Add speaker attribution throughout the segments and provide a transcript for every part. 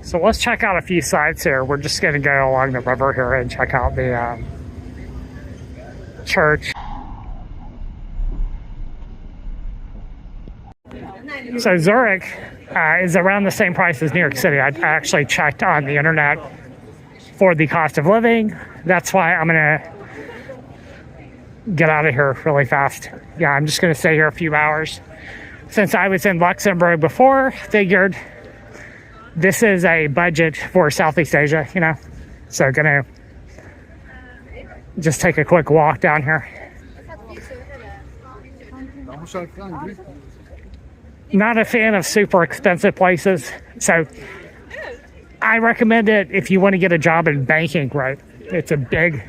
Speaker 1: So let's check out a few sites here. We're just going to go along the river here and check out the church. So Zurich is around the same price as New York City. I actually checked on the internet for the cost of living. That's why I'm going to get out of here really fast. Yeah, I'm just going to stay here a few hours. Since I was in Luxembourg before, figured this is a budget for Southeast Asia, you know. So gonna just take a quick walk down here. Not a fan of super expensive places, so I recommend it if you want to get a job in banking, right? It's a big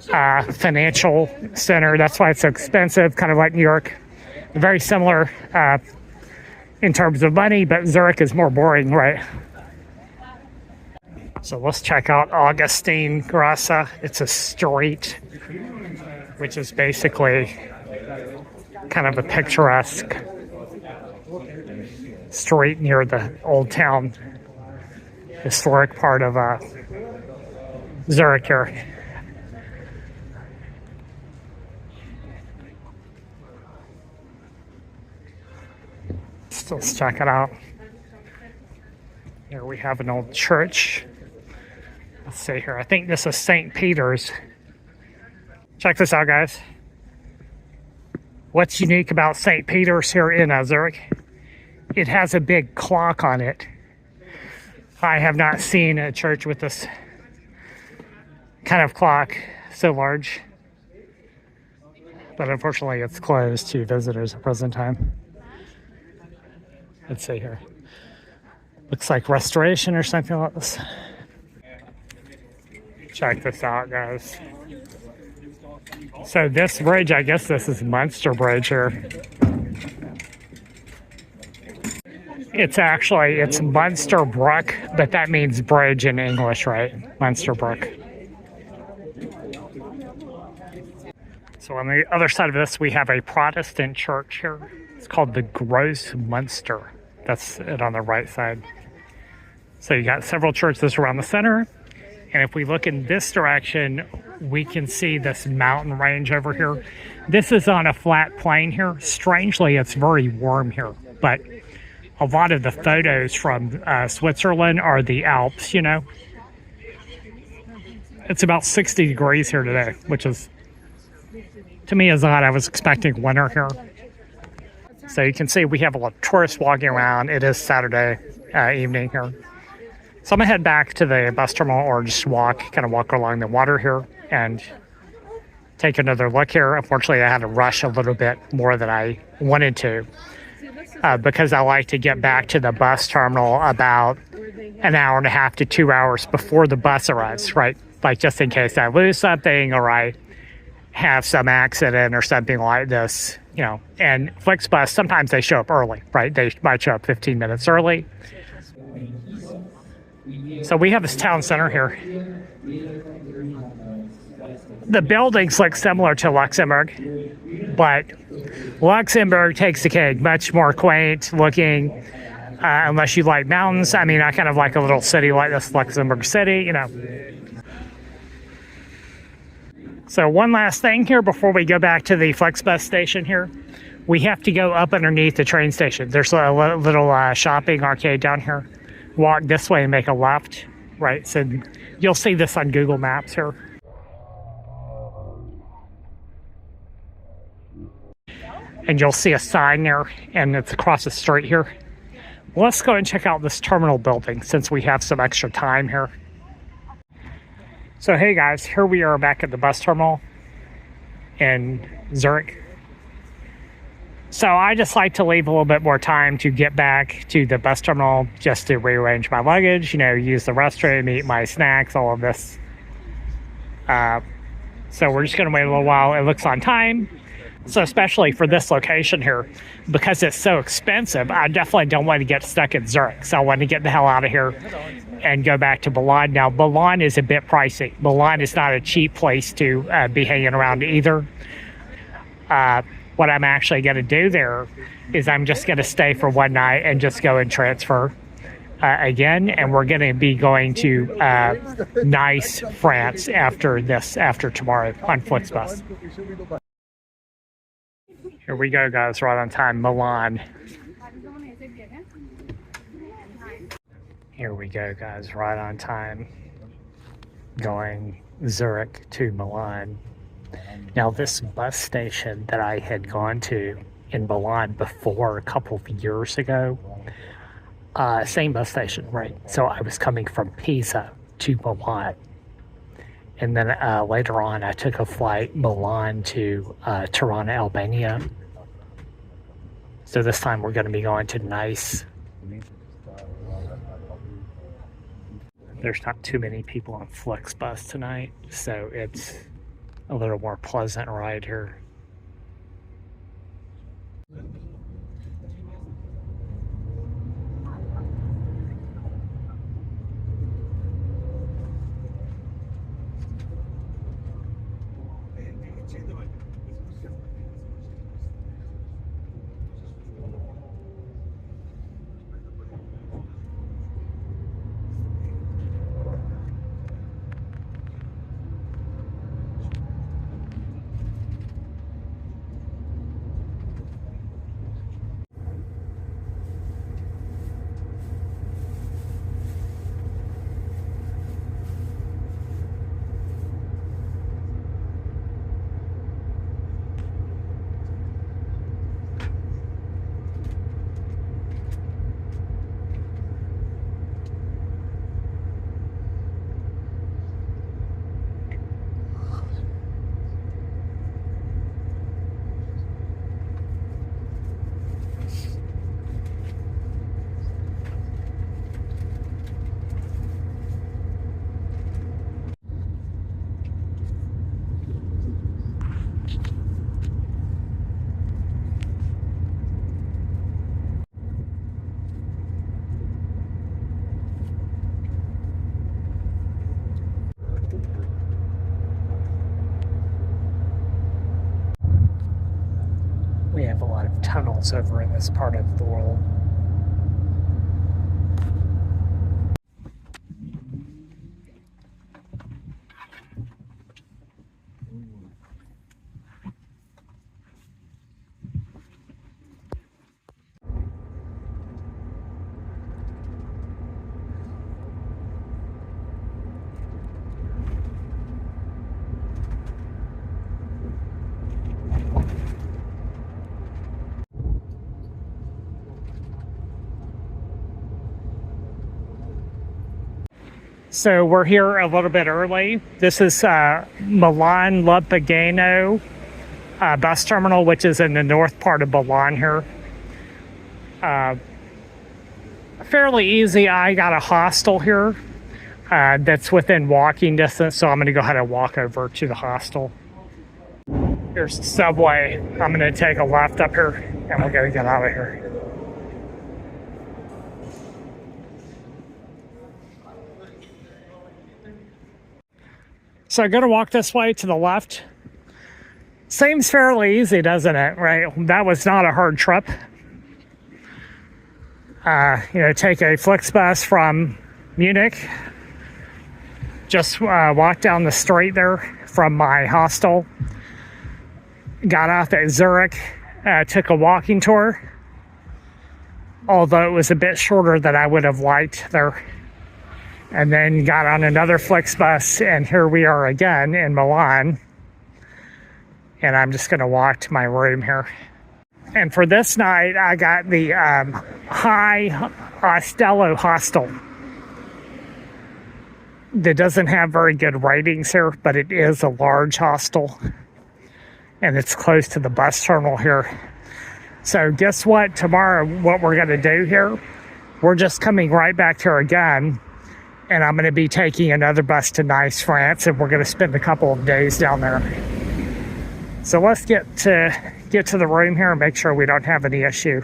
Speaker 1: financial center. That's why it's so expensive, kind of like New York. Very similar in terms of money, but Zurich is more boring, right? So let's check out Augustine Grasse. It's a street, which is basically kind of a picturesque street near the old town, historic part of Zurich here. Let's check it out. Here we have an old church. Let's see here. I think this is St. Peter's. Check this out, guys. What's unique about St. Peter's here in Zurich? It has a big clock on it. I have not seen a church with this kind of clock so large. But unfortunately, it's closed to visitors at present time. Let's see here. Looks like restoration or something like this. Check this out, guys. So this bridge, I guess this is Munster Bridge here. It's Munster Brook, but that means bridge in English, right? Munster Brook. So on the other side of this, we have a Protestant church here. It's called the Gross Munster. That's it on the right side. So you got several churches around the center. And if we look in this direction, we can see this mountain range over here. This is on a flat plain here. Strangely, it's very warm here. But a lot of the photos from Switzerland are the Alps, you know. It's about 60 degrees here today, which is, to me, is odd. I was expecting winter here. So you can see we have a lot of tourists walking around. It is Saturday evening here. So I'm gonna head back to the bus terminal or just kind of walk along the water here and take another look here. Unfortunately, I had to rush a little bit more than I wanted to because I like to get back to the bus terminal about an hour and a half to 2 hours before the bus arrives, right? Like just in case I lose something or I have some accident or something like this, you know. And Flixbus, sometimes they show up early, right? They might show up 15 minutes early. So we have this town center here. The buildings look similar to Luxembourg, but Luxembourg takes the cake. Much more quaint looking, unless you like mountains. I mean, I kind of like a little city like this, Luxembourg City, you know. So one last thing here before we go back to the Flixbus station here. We have to go up underneath the train station. There's a little shopping arcade down here. Walk this way and make a left, right? So you'll see this on Google Maps here. And you'll see a sign there, and it's across the street here. Let's go and check out this terminal building since we have some extra time here. So hey guys, here we are back at the bus terminal in Zurich. So I just like to leave a little bit more time to get back to the bus terminal just to rearrange my luggage, you know, use the restroom, eat my snacks, all of this. So we're just going to wait a little while. It looks on time. So especially for this location here, because it's so expensive, I definitely don't want to get stuck in Zurich. So I want to get the hell out of here and go back to Milan. Now, Milan is a bit pricey. Milan is not a cheap place to be hanging around either. What I'm actually going to do there is I'm just going to stay for one night and just go and transfer again, and we're going to be going to Nice, France after tomorrow on Flixbus. Here we go, guys, right on time, Milan. Here we go, guys, right on time, going Zurich to Milan. Now, this bus station that I had gone to in Milan before a couple of years ago, same bus station, right? So I was coming from Pisa to Milan. And then later on, I took a flight Milan to Tirana, Albania. So this time we're going to be going to Nice. There's not too many people on Flixbus tonight, so it's a little more pleasant ride here. We have a lot of tunnels over in this part of the world. So we're here a little bit early. This is Milan Lupagano bus terminal, which is in the north part of Milan here. Fairly easy. I got a hostel here that's within walking distance, so I'm going to go ahead and walk over to the hostel. Here's the subway. I'm going to take a left up here, and we're going to get out of here. So I'm going to walk this way to the left. Seems fairly easy, doesn't it? Right? That was not a hard trip. Take a Flixbus from Munich. Just walked down the street there from my hostel. Got off at Zurich. Took a walking tour. Although it was a bit shorter than I would have liked there. And then got on another Flixbus, and here we are again in Milan. And I'm just going to walk to my room here. And for this night, I got the High Ostello Hostel. That doesn't have very good ratings here, but it is a large hostel. And it's close to the bus terminal here. So guess what? Tomorrow, what we're going to do here, we're just coming right back here again. And I'm going to be taking another bus to Nice, France, and we're going to spend a couple of days down there. So let's get to the room here and make sure we don't have any issue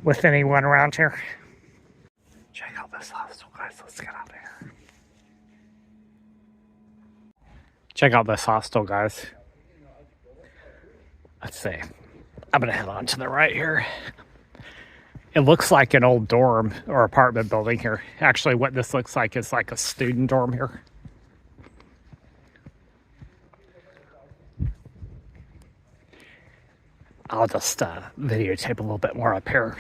Speaker 1: with anyone around here. Check out this hostel, guys. Let's get out of here. Check out this hostel, guys. Let's see. I'm going to head on to the right here. It looks like an old dorm or apartment building here. Actually, what this looks like is like a student dorm here. I'll just videotape a little bit more up here.